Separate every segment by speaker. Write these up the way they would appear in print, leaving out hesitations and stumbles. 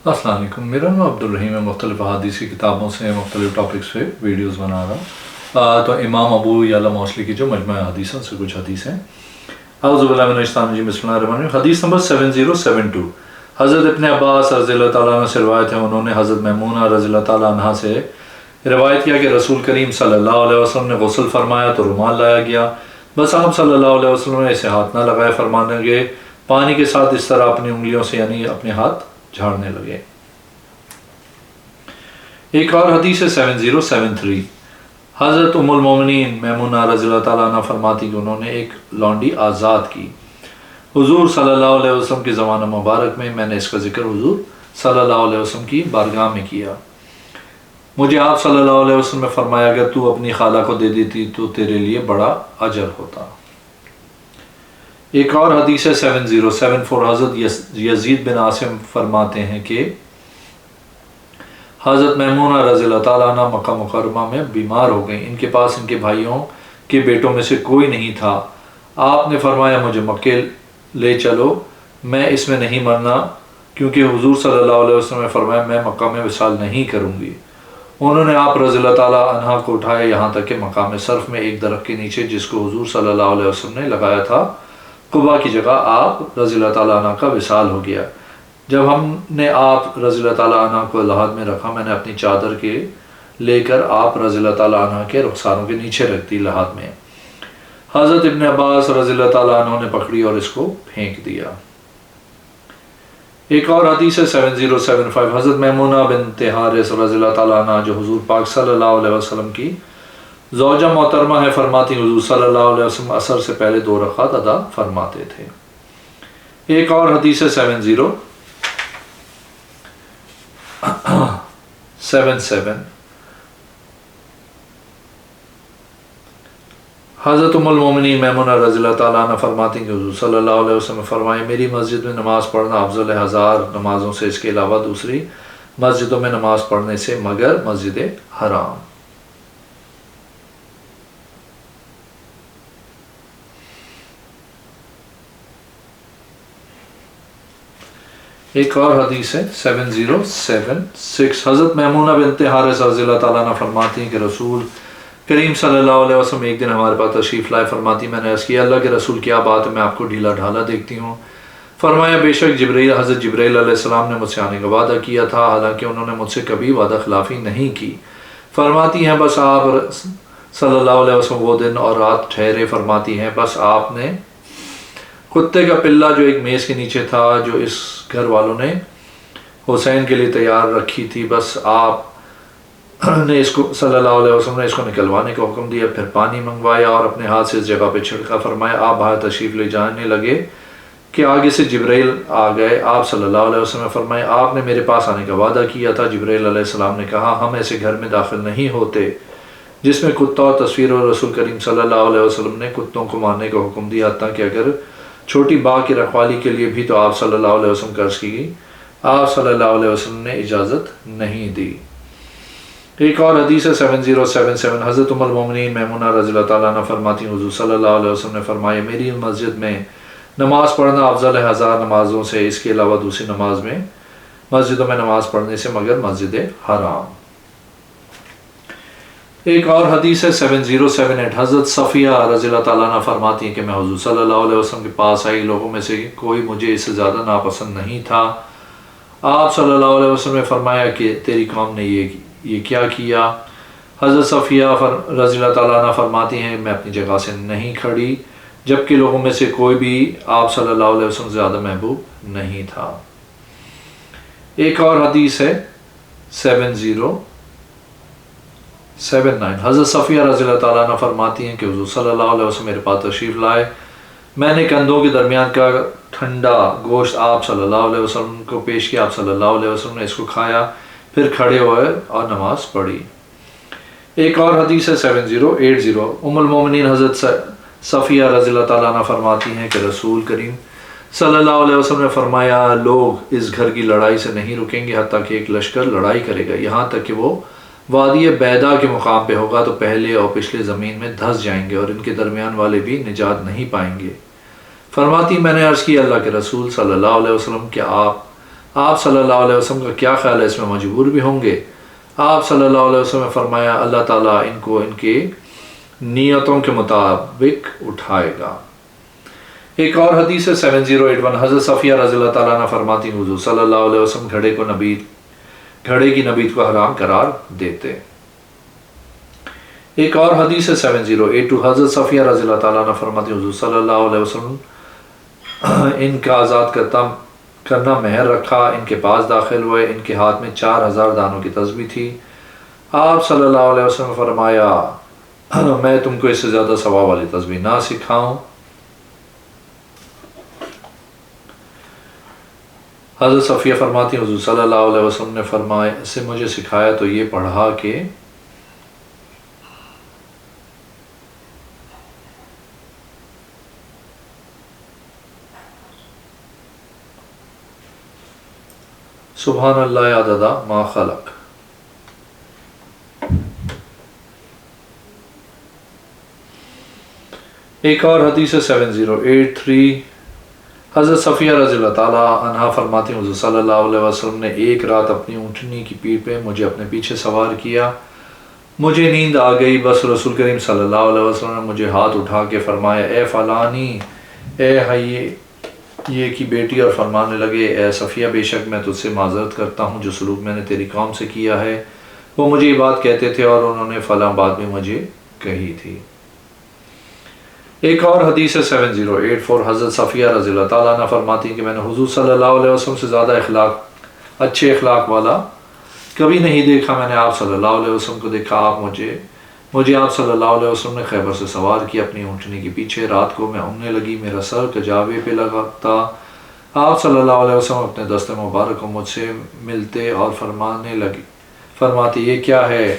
Speaker 1: السلام علیکم، میرا نام عبدالرحیم ہے۔ مختلف احادیث کی کتابوں سے مختلف ٹاپکس پہ ویڈیوز بنا رہا تو امام ابو یعلا موصلی کی جو مجموعہ حدیث ہیں سے کچھ حدیثیں۔ اعوذ باللہ من الشیطان الرجیم، بسم اللہ الرحمن الرحیم۔ حدیث نمبر 7072، حضرت ابن عباس رضی اللہ تعالیٰ عنہ سے روایت ہے، انہوں نے حضرت میمونہ رضی اللہ تعالیٰ عنہ سے روایت کیا کہ رسول کریم صلی اللہ علیہ وسلم نے غسل فرمایا تو رومال لایا گیا، بس آپ صلی اللہ علیہ وسلم نے اسے ہاتھ نہ لگائے، فرمانے لگے پانی کے ساتھ اس طرح اپنی انگلیوں سے یعنی اپنے ہاتھ جھاڑنے لگے۔ ایک اور حدیث ہے 7073، حضرت ام المومنین میمونہ رضی اللہ تعالیٰ عنہ فرماتی کہ انہوں نے ایک لونڈی آزاد کی حضور صلی اللہ علیہ وسلم کے زمانہ مبارک میں نے اس کا ذکر حضور صلی اللہ علیہ وسلم کی بارگاہ میں کیا۔ مجھے آپ صلی اللہ علیہ وسلم نے فرمایا اگر تو اپنی خالہ کو دے دیتی تو تیرے لیے بڑا اجر ہوتا۔ ایک اور حدیث ہے 7074، حضرت یزید بن عاصم فرماتے ہیں کہ حضرت میمونہ رضی اللہ تعالیٰ عنہ مکہ مکرمہ میں بیمار ہو گئیں، ان کے پاس ان کے بھائیوں کے بیٹوں میں سے کوئی نہیں تھا۔ آپ نے فرمایا مجھے مکہ لے چلو، میں اس میں نہیں مرنا، کیونکہ حضور صلی اللہ علیہ وسلم نے فرمایا میں مکہ میں وصال نہیں کروں گی۔ انہوں نے آپ رضی اللہ تعالیٰ عنہ کو اٹھایا یہاں تک کہ مقام صرف میں ایک درخت کے نیچے جس کو حضور صلی اللہ علیہ وسلم نے لگایا تھا قباء کی جگہ آپ رضی اللہ تعالیٰ عنہ کا وصال ہو گیا۔ جب ہم نے آپ رضی اللہ تعالیٰ عنہ کو لحاظ میں رکھا، میں نے اپنی چادر کے لے کر آپ رضی اللہ تعالیٰ عنہ کے رخساروں کے نیچے رکھ دی لحاظ میں۔ حضرت ابن عباس رضی اللہ تعالیٰ عنہ نے پکڑی اور اس کو پھینک دیا۔ ایک اور حدیث ہے 7075، حضرت میمونہ بنت حارث رضی اللہ تعالیٰ عنہ جو حضور پاک صلی اللہ علیہ وسلم کی زوجہ محترمہ ہے، فرماتی حضور صلی اللہ علیہ وسلم عصر سے پہلے 2 رکعت ادا فرماتے تھے۔ ایک اور حدیث ہے 7077، حضرت ام المومنین میمونہ رضی اللہ تعالیٰ عنہ فرماتی کہ حضور صلی اللہ علیہ وسلم فرمائے میری مسجد میں نماز پڑھنا افضل ہے 1000 نمازوں سے، اس کے علاوہ دوسری مسجدوں میں نماز پڑھنے سے، مگر مسجد حرام۔ ایک اور حدیث ہے 7076، حضرت میمونہ بنت حارث رضی اللہ تعالیٰ عنہ فرماتی ہیں کہ رسول کریم صلی اللہ علیہ وسلم ایک دن ہمارے پاس تشریف لائے، فرماتی میں نے عرض کیا اللہ کے رسول کیا بات ہے، میں آپ کو ڈھیلا ڈھالا دیکھتی ہوں۔ فرمایا بے شک حضرت جبرائیل علیہ السلام نے مجھ سے آنے کا وعدہ کیا تھا، حالانکہ انہوں نے مجھ سے کبھی وعدہ خلافی نہیں کی۔ فرماتی ہیں بس آپ صلی اللہ علیہ وسلم وہ دن اور رات ٹھہرے، فرماتی ہیں بس آپ نے کتے کا پلہ جو ایک میز کے نیچے تھا جو اس گھر والوں نے حسین کے لیے تیار رکھی تھی، بس آپ نے اس کو صلی اللہ علیہ وسلم نے اس کو نکلوانے کا حکم دیا، پھر پانی منگوایا اور اپنے ہاتھ سے اس جگہ پہ چھڑکا۔ فرمایا آپ باہر تشریف لے جانے لگے کہ آگے سے جبرائیل آ گئے۔ آپ صلی اللہ علیہ وسلم نے فرمایا آپ نے میرے پاس آنے کا وعدہ کیا تھا۔ جبرائیل علیہ السلام نے کہا ہم ایسے گھر میں داخل نہیں ہوتے جس میں کتا اور تصویر، اور رسول کریم صلی اللہ علیہ وسلم نے کتوں کو مارنے کا حکم دیا، حتیٰ کہ اگر چھوٹی باغ کی رکھوالی کے لیے بھی تو آپ صلی اللہ علیہ وسلم قرض کی گئی، آپ صلی اللہ علیہ وسلم نے اجازت نہیں دی۔ ایک اور حدیث ہے 7077، حضرت ام المومنین میمونہ رضی اللہ تعالیٰ عنہ فرماتی حضور صلی اللہ علیہ وسلم نے فرمایا میری مسجد میں نماز پڑھنا افضل ہے 1000 نمازوں سے، اس کے علاوہ دوسری نماز میں مسجدوں میں نماز پڑھنے سے، مگر مسجد حرام۔ ایک اور حدیث ہے 7078، حضرت صفیہ رضی اللہ تعالیٰ عنہ فرماتی ہیں کہ میں حضور صلی اللہ علیہ وسلم کے پاس آئی، لوگوں میں سے کوئی مجھے اس سے زیادہ ناپسند نہیں تھا۔ آپ صلی اللہ علیہ وسلم نے فرمایا کہ تیری قوم نے یہ کیا کیا؟ حضرت صفیہ رضی اللہ تعالیٰ عنہ فرماتی ہیں میں اپنی جگہ سے نہیں کھڑی، جبکہ لوگوں میں سے کوئی بھی آپ صلی اللہ علیہ وسلم سے زیادہ محبوب نہیں تھا۔ ایک اور حدیث ہے 7079، حضرت صفیہ رضی اللہ تعالیٰ عنہ فرماتی ہیں کہ حضور صلی اللہ علیہ وسلم میرے پاس تشریف لائے، میں نے کندھوں کے درمیان کا ٹھنڈا گوشت آپ صلی اللہ علیہ وسلم کو پیش کیا، آپ صلی اللہ علیہ وسلم نے اس کو کھایا، پھر کھڑے ہوئے اور نماز پڑھی۔ ایک اور حدیث ہے 7080، ام المومنین حضرت صفیہ رضی اللہ تعالیٰ عنہ فرماتی ہیں کہ رسول کریم صلی اللہ علیہ وسلم نے فرمایا لوگ اس گھر کی لڑائی سے نہیں رکیں گے حتیٰ کہ ایک لشکر لڑائی کرے گا، یہاں تک کہ وہ وادی بیدا کے مقام پہ ہوگا تو پہلے اور پچھلے زمین میں دھس جائیں گے اور ان کے درمیان والے بھی نجات نہیں پائیں گے۔ فرماتی میں نے عرض کی اللہ کے رسول صلی اللہ علیہ وسلم کہ آپ آپ صلی اللہ علیہ وسلم کا کیا خیال ہے اس میں مجبور بھی ہوں گے؟ آپ صلی اللہ علیہ وسلم نے فرمایا اللہ تعالیٰ ان کو ان کی نیتوں کے مطابق اٹھائے گا۔ ایک اور حدیث ہے 7081، حضرت صفیہ رضی اللہ تعالیٰ عنہ فرماتی ہیں حضور صلی اللہ علیہ وسلم گھڑے کی نبید کو حرام قرار دیتے۔ ایک اور حدیث ہے 7082، حضرت صفیہ رضی اللہ تعالیٰ عنہ فرماتی ہیں حضور صلی اللہ علیہ وسلم ان کا آزاد کرنا مہر رکھا، ان کے پاس داخل ہوئے، ان کے ہاتھ میں 4000 دانوں کی تسبیح تھی۔ آپ صلی اللہ علیہ وسلم نے فرمایا میں تم کو اس سے زیادہ ثواب والی تسبیح نہ سکھاؤں؟ حضرت صفیہ فرماتی ہیں حضور صلی اللہ علیہ وسلم نے فرمایا اس سے مجھے سکھایا تو یہ پڑھا کہ سبحان اللہ عدد ما خلق۔ ایک اور حدیث 7083، حضرت صفیہ رضی اللہ تعالیٰ عنہ فرماتی ہیں حضور صلی اللہ علیہ وسلم نے ایک رات اپنی اونٹنی کی پیٹھ پہ مجھے اپنے پیچھے سوار کیا، مجھے نیند آ گئی، بس رسول کریم صلی اللہ علیہ وسلم نے مجھے ہاتھ اٹھا کے فرمایا اے فلانی، اے یہ کی بیٹی، اور فرمانے لگے اے صفیہ بے شک میں تجھ سے معذرت کرتا ہوں جو سلوک میں نے تیری قوم سے کیا ہے۔ وہ مجھے یہ بات کہتے تھے اور انہوں نے فلاں بات بھی مجھے کہی تھی۔ ایک اور حدیث 7084، حضرت صفیہ رضی اللہ تعالیٰ عنہ فرماتی ہیں کہ میں نے حضور صلی اللہ علیہ وسلم سے زیادہ اچھے اخلاق والا کبھی نہیں دیکھا۔ میں نے آپ صلی اللہ علیہ وسلم کو دیکھا، آپ مجھے آپ صلی اللہ علیہ وسلم نے خیبر سے سوار کیا اپنی اونٹنی کے پیچھے، رات کو میں اڑنے لگی، میرا سر کجاوے پہ لگتا، آپ صلی اللہ علیہ وسلم اپنے دست مبارک کو مجھ سے ملتے اور فرماتی یہ کیا ہے،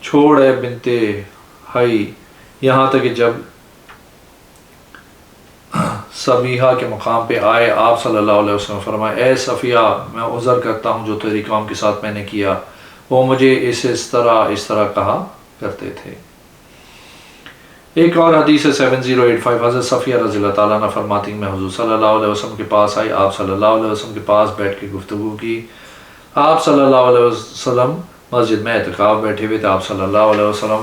Speaker 1: چھوڑ اے بنت حی، یہاں تک کہ جب صبیحہ کے مقام پہ آئے آپ صلی اللہ علیہ وسلم فرمائے اے صفیہ میں عذر کرتا ہوں جو تیری قوم کے ساتھ میں نے کیا، وہ مجھے اس طرح کہا کرتے تھے۔ ایک اور حدیث 7085، حضرت صفیہ رضی اللہ تعالیٰ عنہ فرماتی ہیں میں حضور صلی اللہ علیہ وسلم کے پاس آئی، آپ صلی اللہ علیہ وسلم کے پاس بیٹھ کے گفتگو کی، آپ صلی اللہ علیہ وسلم مسجد میں اعتکاف بیٹھے ہوئے تھے، آپ صلی اللہ علیہ وسلم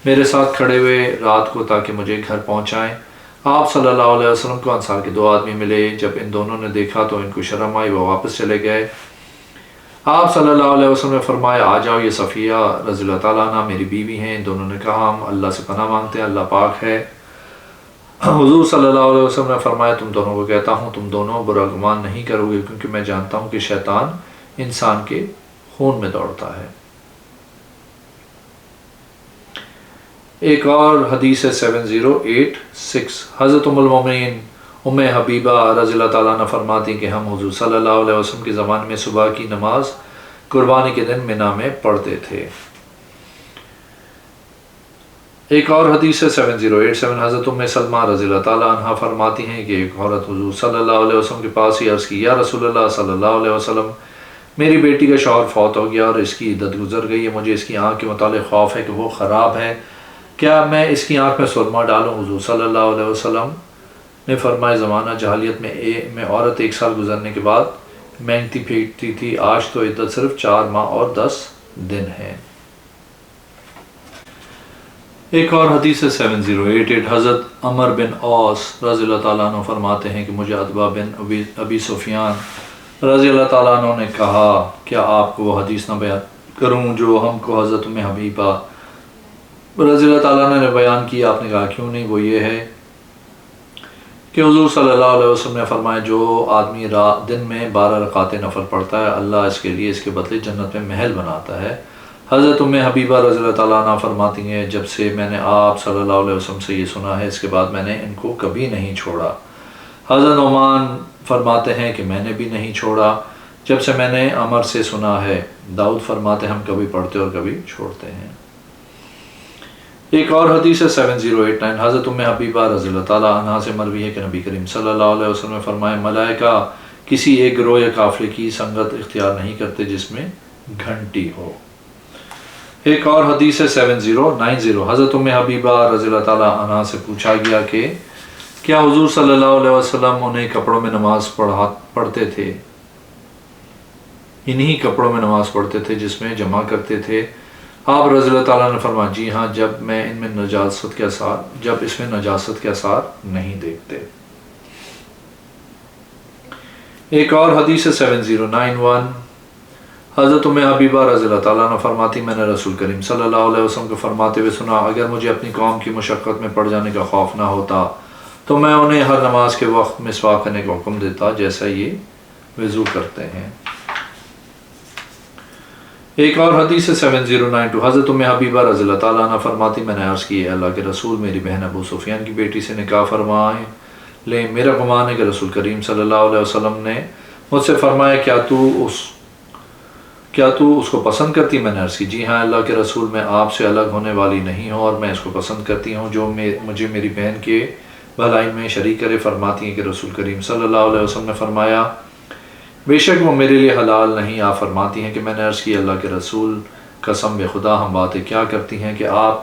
Speaker 1: میرے ساتھ کھڑے ہوئے رات کو تاکہ مجھے گھر پہنچائیں۔ آپ صلی اللہ علیہ وسلم کو انصار کے 2 آدمی ملے، جب ان دونوں نے دیکھا تو ان کو شرم آئی، وہ واپس چلے گئے۔ آپ صلی اللہ علیہ وسلم نے فرمایا آ جاؤ، یہ صفیہ رضی اللہ تعالیٰ عنہ میری بیوی ہیں۔ ان دونوں نے کہا ہم اللہ سے پناہ مانگتے ہیں، اللہ پاک ہے۔ حضور صلی اللہ علیہ وسلم نے فرمایا تم دونوں کو کہتا ہوں تم دونوں برا گمان نہیں کرو گے، کیونکہ میں جانتا ہوں کہ شیطان انسان کے خون میں دوڑتا ہے۔ ایک اور حدیث 7086، حضرت ام المومنین ام حبیبہ رضی اللہ تعالیٰ عنہ فرماتی کہ ہم حضور صلی اللہ علیہ وسلم کے زمانے میں صبح کی نماز قربانی کے دن منا میں پڑھتے تھے۔ ایک اور حدیث 7087، حضرت ام سلمہ رضی اللہ تعالیٰ عنہ فرماتی ہیں کہ ایک عورت حضور صلی اللہ علیہ وسلم کے پاس ہی عرض کی یا رسول اللہ صلی اللہ علیہ وسلم، میری بیٹی کا شوہر فوت ہو گیا اور اس کی عدت گزر گئی ہے، مجھے اس کی آنکھ کے متعلق خوف ہے کہ وہ خراب ہے، کیا میں اس کی آنکھ میں سرما ڈالوں؟ حضور صلی اللہ علیہ وسلم نے فرمایا زمانہ جہالیت میں عورت 1 سال گزرنے کے بعد مینگتی پھینکتی تھی، آج تو عدت صرف 4 ماہ اور 10 دن ہے۔ ایک اور حدیث 7088، حضرت عمر بن عاص رضی اللہ تعالیٰ عنہ فرماتے ہیں کہ مجھے عتبہ بن ابی سفیان رضی اللہ تعالیٰ عنہ نے کہا کیا آپ کو وہ حدیث نہ بیان کروں جو ہم کو حضرت ام حبیبہ رضی اللہ تعالیٰ عنہ نے بیان کی؟ آپ نے کہا کیوں نہیں؟ وہ یہ ہے کہ حضور صلی اللہ علیہ وسلم نے فرمایا جو آدمی دن میں 12 رکعتیں نفل پڑھتا ہے اللہ اس کے لیے اس کے بدلے جنت میں محل بناتا ہے۔ حضرت ام حبیبہ رضی اللہ تعالیٰ عنہ فرماتی ہیں جب سے میں نے آپ صلی اللہ علیہ وسلم سے یہ سنا ہے اس کے بعد میں نے ان کو کبھی نہیں چھوڑا۔ حضرت نعمان فرماتے ہیں کہ میں نے بھی نہیں چھوڑا جب سے میں نے عمر سے سنا ہے۔ داؤد فرماتے ہیں ہم کبھی پڑھتے اور کبھی چھوڑتے ہیں۔ ایک اور حدیث 7089، حضرت ام حبیبہ رضی اللہ تعالیٰ عنہ سے مروی ہے کہ نبی کریم صلی اللہ علیہ وسلم نے فرمایا ملائکہ کسی ایک گروہ یا قافلے کی سنگت اختیار نہیں کرتے جس میں گھنٹی ہو۔ ایک اور حدیث 7090، حضرت ام حبیبہ رضی اللہ تعالیٰ عنہ سے پوچھا گیا کہ کیا حضور صلی اللہ علیہ وسلم انہیں کپڑوں میں نماز پڑھتے تھے؟ انہی کپڑوں میں نماز پڑھتے تھے جس میں جمع کرتے تھے۔ آپ رضی اللہ تعالیٰ نے فرمایا جی ہاں، جب اس میں نجاست کے اثار نہیں دیکھتے۔ ایک اور حدیث 7091 حضرت ام حبیبہ رضی اللہ تعالیٰ عنہ فرماتی میں نے رسول کریم صلی اللہ علیہ وسلم کو فرماتے ہوئے سنا، اگر مجھے اپنی قوم کی مشقت میں پڑ جانے کا خوف نہ ہوتا تو میں انہیں ہر نماز کے وقت مسواک کرنے کا حکم دیتا جیسا یہ وضو کرتے ہیں۔ ایک اور حدیث 7092 حضرت ام حبیبہ رضی اللہ تعالیٰ عنہ فرماتی میں نے عرض کی، اللہ کے رسول میری بہن ابو سفیان کی بیٹی سے نکاح فرمائیں لیں، میرا گمان ہے کہ رسول کریم صلی اللہ علیہ وسلم نے مجھ سے فرمایا کیا تو اس کو پسند کرتی؟ میں نے عرض کی جی ہاں اللہ کے رسول، میں آپ سے الگ ہونے والی نہیں ہوں اور میں اس کو پسند کرتی ہوں جو مجھے میری بہن کے بھلائی میں شریک کرے۔ فرماتی ہیں کہ رسول کریم صلی اللہ علیہ وسلم نے فرمایا بے شک وہ میرے لیے حلال نہیں۔ آپ فرماتی ہیں کہ میں نے عرض کی اللہ کے رسول قسم بے خدا ہم باتیں کیا کرتی ہیں کہ آپ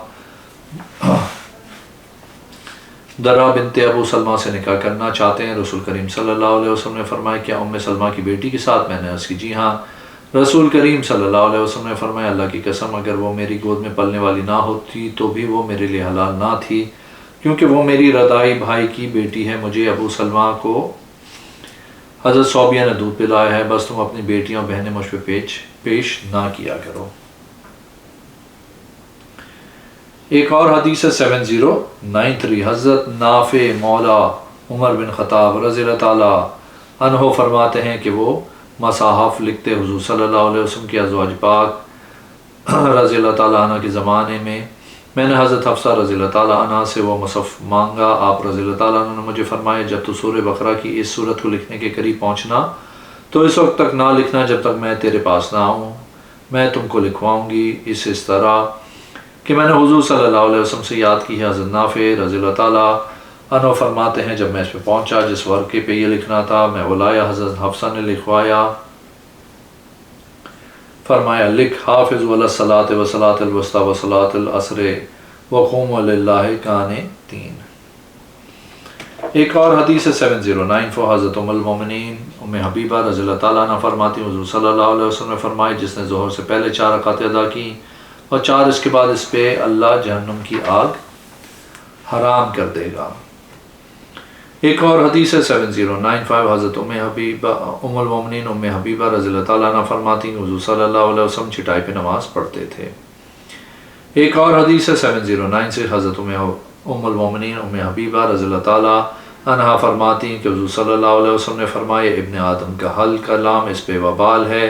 Speaker 1: درا بنت ابو سلمہ سے نکاح کرنا چاہتے ہیں۔ رسول کریم صلی اللہ علیہ وسلم نے فرمایا کیا ام سلمہ کی بیٹی کے ساتھ؟ میں نے عرض کی جی ہاں۔ رسول کریم صلی اللہ علیہ وسلم نے فرمایا اللہ کی قسم اگر وہ میری گود میں پلنے والی نہ ہوتی تو بھی وہ میرے لیے حلال نہ تھی، کیونکہ وہ میری رضاعی بھائی کی بیٹی ہے۔ مجھے ابو سلمہ کو حضرت صوبیہ نے دودھ پلایا ہے، بس تم اپنی بیٹیاں بہنیں مجھ پہ پیش نہ کیا کرو۔ ایک اور حدیث 7093 حضرت نافع مولا عمر بن خطاب رضی اللہ تعالیٰ عنہ فرماتے ہیں کہ وہ مصاحف لکھتے حضور صلی اللہ علیہ وسلم کی ازواج پاک رضی اللہ تعالیٰ عنہ کے زمانے میں نے حضرت حفصہ رضی اللہ تعالیٰ عنہ سے وہ مصحف مانگا۔ آپ رضی اللہ تعالیٰ عنہ نے مجھے فرمایا جب تو سورہ بقرہ کی اس صورت کو لکھنے کے قریب پہنچنا تو اس وقت تک نہ لکھنا جب تک میں تیرے پاس نہ آؤں، میں تم کو لکھواؤں گی اس طرح کہ میں نے حضور صلی اللہ علیہ وسلم سے یاد کی ہے۔ حضرت نافع رضی اللہ تعالیٰ عنہ فرماتے ہیں جب میں اس پہ پہنچا جس ورقے پہ یہ لکھنا تھا میں وہ لایا، حضرت حفصہ نے لکھوایا، فرمایا لکھ حافظ علی الصلاۃ والصلاۃ الوسطیٰ وصلاۃ العصر وقوموا للہ قانتین۔ ایک اور حدیث 7094 حضرت ام المومنین ام حبیبہ رضی اللہ تعالیٰ عنہ فرماتی حضور صلی اللہ علیہ وسلم نے فرمایا جس نے ظہر سے پہلے 4 رکعتیں ادا کی اور 4 اس کے بعد اس پہ اللہ جہنم کی آگ حرام کر دے گا۔ ایک اور حدیث 7095 حضرت ام المومنین ام حبیبہ رضی اللہ تعالیٰ عنہ فرماتی حضور صلی اللہ علیہ وسلم چٹائی پہ نماز پڑھتے تھے۔ ایک اور حدیث 709 حضرت ام المومنین ام حبیبہ رضی اللہ تعالیٰ عنہ فرماتی کہ حضور صلی اللہ علیہ وسلم نے فرمایا ابن آدم کا حل کلام اس پہ وبال ہے،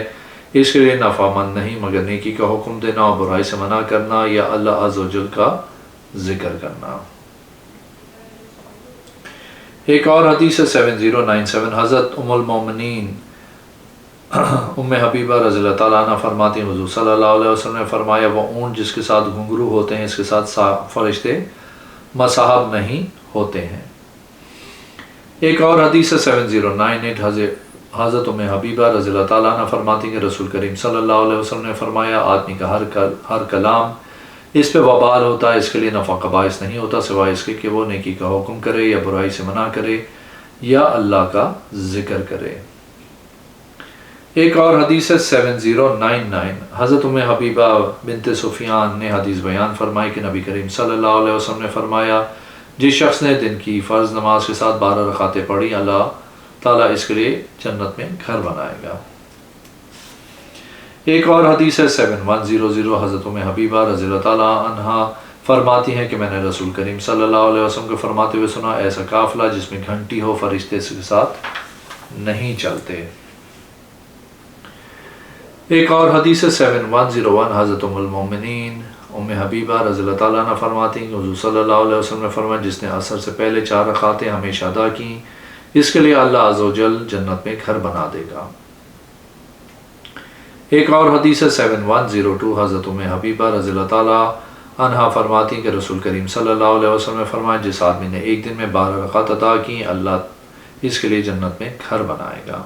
Speaker 1: اس کے لیے نفع مند نہیں مگر نیکی کا حکم دینا اور برائی سے منع کرنا یا اللہ عز و جل کا ذکر کرنا۔ ایک اور حدیث 7097 حضرت ام المومنین ام حبیبہ رضی اللہ تعالیٰ عنہ فرماتی حضور صلی اللہ علیہ وسلم نے فرمایا وہ اونٹ جس کے ساتھ گھنگرو ہوتے ہیں اس کے ساتھ فرشتے مصاحب نہیں ہوتے ہیں۔ ایک اور حدیث 7098 حضرت ام حبیبہ رضی اللہ تعالیٰ عنہ فرماتی کہ رسول کریم صلی اللہ علیہ وسلم نے فرمایا آدمی کا ہر کلام اس پہ وبال ہوتا ہے، اس کے لیے نفع کا باعث نہیں ہوتا سوائے اس کے کہ وہ نیکی کا حکم کرے یا برائی سے منع کرے یا اللہ کا ذکر کرے۔ ایک اور حدیث 7099 حضرت ام حبیبہ بنت سفیان نے حدیث بیان فرمائی کہ نبی کریم صلی اللہ علیہ وسلم نے فرمایا جس شخص نے دن کی فرض نماز کے ساتھ 12 رکعتیں پڑھی اللہ تعالیٰ اس کے لیے جنت میں گھر بنائے گا۔ ایک اور حدیث ہے 7100 حضرت ام حبیبہ رضی اللہ تعالیٰ عنہ فرماتی ہیں کہ میں نے رسول کریم صلی اللہ علیہ وسلم کو فرماتے ہوئے سنا ایسا قافلہ جس میں گھنٹی ہو فرشتے اس کے ساتھ نہیں چلتے۔ ایک اور حدیث 7101 حضرت ام المومنین ام حبیبہ رضی اللہ تعالیٰ عنہ فرماتی ہیں کہ حضور صلی اللہ علیہ وسلم نے فرمایا جس نے عصر سے پہلے 4 رکعتیں ہمیشہ ادا کی اس کے لیے اللہ عز و جل جنت میں گھر بنا دے گا۔ ایک اور حدیث 7102 حضرت ام حبیبہ رضی اللہ تعالیٰ عنہ فرماتی ہیں کہ رسول کریم صلی اللہ علیہ وسلم نے فرمایا جس آدمی نے ایک دن میں 12 رکعت ادا کی اللہ اس کے لیے جنت میں گھر بنائے گا۔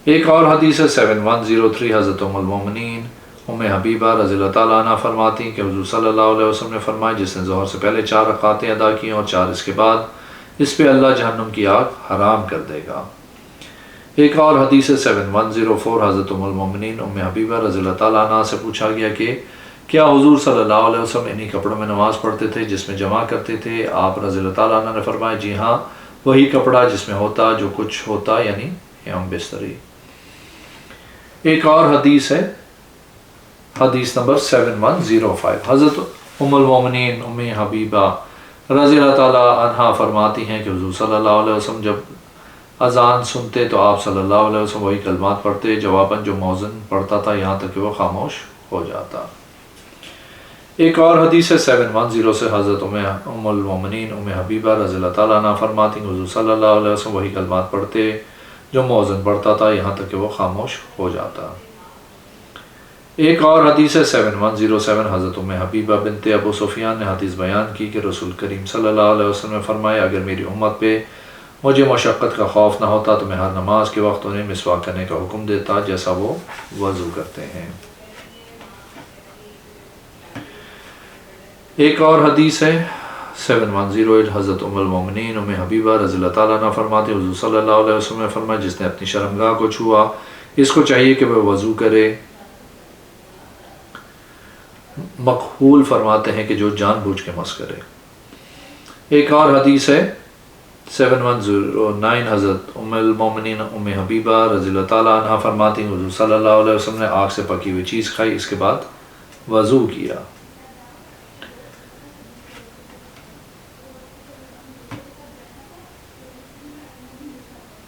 Speaker 1: ایک اور حدیث 7103 حضرت ام المومنین ام حبیبہ رضی اللہ تعالیٰ عنہ فرماتی ہیں کہ حضور صلی اللہ علیہ وسلم نے فرمایا جس نے ظہر سے پہلے 4 رکعتیں ادا کی اور 4 اس کے بعد اس پہ اللہ جہنم کی آگ حرام کر دے گا۔ ایک اور حدیث 7104 حضرت ام المومنین ام حبیبہ رضی اللہ تعالیٰ عنہ سے پوچھا گیا کہ کیا حضور صلی اللہ علیہ وسلم انہی کپڑوں میں نماز پڑھتے تھے جس میں جمع کرتے تھے؟ آپ رضی اللہ تعالیٰ عنہ نے فرمایا جی ہاں، وہی کپڑا جس میں ہوتا جو کچھ ہوتا، یعنی ہم بستری۔ ایک اور حدیث ہے، حدیث نمبر 7105 حضرت ام المومنین ام حبیبہ رضی اللہ تعالیٰ عنہ فرماتی ہیں کہ حضور صلی اللہ علیہ وسلم جب اذان سنتے تو آپ صلی اللہ علیہ وسلم وہی کلمات پڑھتے، جواباً جو مؤذن پڑھتا تھا یہاں تک کہ وہ خاموش ہو جاتا۔ ایک اور حدیث ہے 710 سے حضرت ام المومنین ام حبیبہ رضی اللہ تعالیٰ عنہ فرماتی ہیں حضور صلی اللہ علیہ وسلم وہی کلمات پڑھتے جو مؤذن پڑھتا تھا یہاں تک کہ وہ خاموش ہو جاتا۔ ایک اور حدیث ہے 7107 حضرت ام حبیبہ بنت ابو سفیان نے حدیث بیان کی کہ رسول کریم صلی اللہ علیہ وسلم نے فرمایا اگر میری امت پہ مجھے مشقت کا خوف نہ ہوتا تو میں ہر نماز کے وقت انہیں مسواک کرنے کا حکم دیتا جیسا وہ وضو کرتے ہیں۔ ایک اور حدیث ہے 7108 حضرت ام المومنین ام حبیبہ رضی اللہ تعالیٰ عنہ فرماتے حضور صلی اللہ علیہ وسلم نے فرمایا جس نے اپنی شرمگاہ کو چھوا اس کو چاہیے کہ وہ وضو کرے۔ مقبول فرماتے ہیں کہ جو جان بوجھ کے مس کرے۔ ایک اور حدیث ہے 7109 حضرت ام المومنین ام حبیبہ رضی اللہ تعالیٰ عنہ فرماتی ہیں حضور صلی اللہ علیہ وسلم نے آگ سے پکی ہوئی چیز کھائی، اس کے بعد وضو کیا۔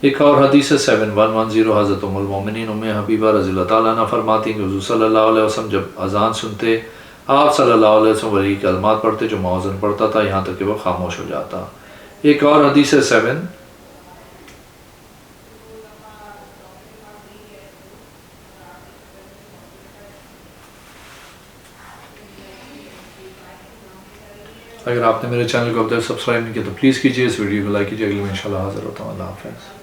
Speaker 1: ایک اور حدیث 7110 حضرت ام المومنین ام حبیبہ رضی اللہ تعالیٰ عنہ فرماتی ہیں کہ حضور صلی اللہ علیہ وسلم جب اذان سنتے آپ صلی اللہ علیہ وسلم وہی کلمات پڑھتے جو مؤذن پڑھتا تھا یہاں تک کہ وہ خاموش ہو جاتا۔ ایک اور حدیث 7 اگر آپ نے میرے چینل کو اب تک سبسکرائب نہیں کیا تو پلیز کیجیے، اس ویڈیو کو لائک کیجیے۔ اگلی میں انشاءاللہ حاضر ہوتا ہوں۔ اللہ حافظ۔